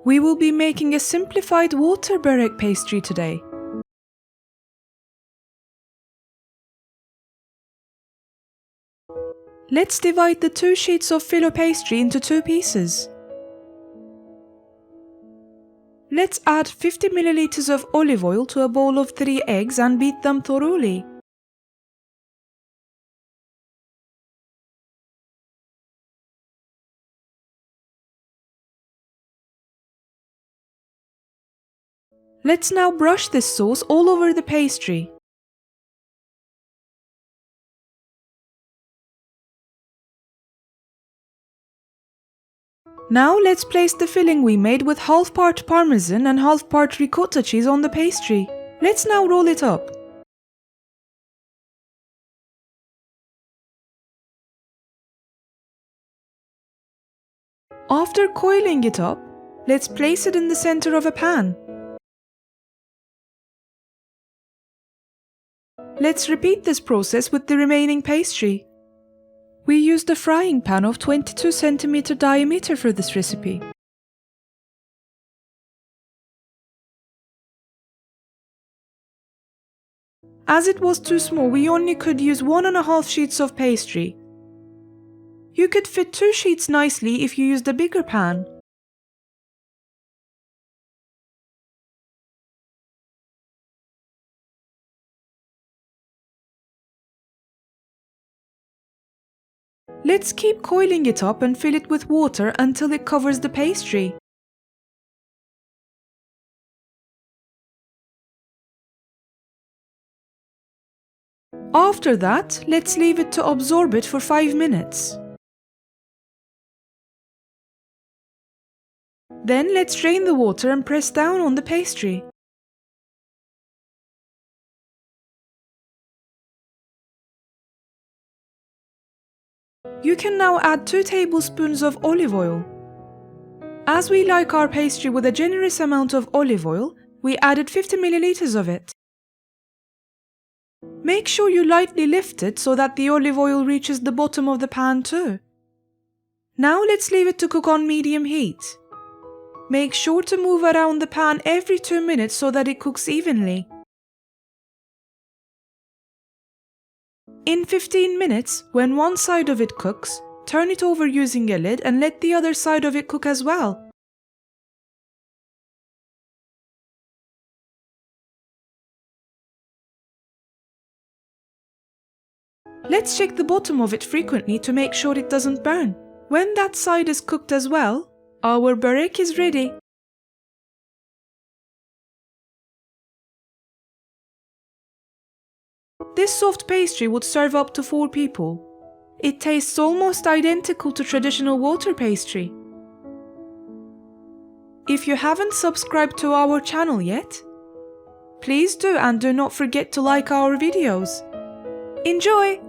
We will be making a simplified water Borek pastry today. Let's divide the 2 sheets of phyllo pastry into 2 pieces. Let's add 50 ml of olive oil to a bowl of 3 eggs and beat them thoroughly. Let's now brush this sauce all over the pastry. Now let's place the filling we made with half part Parmesan and half part Ricotta cheese on the pastry. Let's now roll it up. After coiling it up, let's place it in the center of a pan. Let's repeat this process with the remaining pastry. We used a frying pan of 22 cm diameter for this recipe. As it was too small, we only could use 1.5 sheets of pastry. You could fit 2 sheets nicely if you used a bigger pan. Let's keep coiling it up and fill it with water until it covers the pastry. After that, let's leave it to absorb it for 5 minutes. Then let's drain the water and press down on the pastry. You can now add 2 tablespoons of olive oil. As we like our pastry with a generous amount of olive oil, we added 50 ml of it. Make sure you lightly lift it so that the olive oil reaches the bottom of the pan too. Now let's leave it to cook on medium heat. Make sure to move around the pan every 2 minutes so that it cooks evenly. In 15 minutes, when one side of it cooks, turn it over using a lid and let the other side of it cook as well. Let's check the bottom of it frequently to make sure it doesn't burn. When that side is cooked as well, our Borek is ready. This soft pastry would serve up to 4 people. It tastes almost identical to traditional water pastry. If you haven't subscribed to our channel yet, please do, and do not forget to like our videos. Enjoy!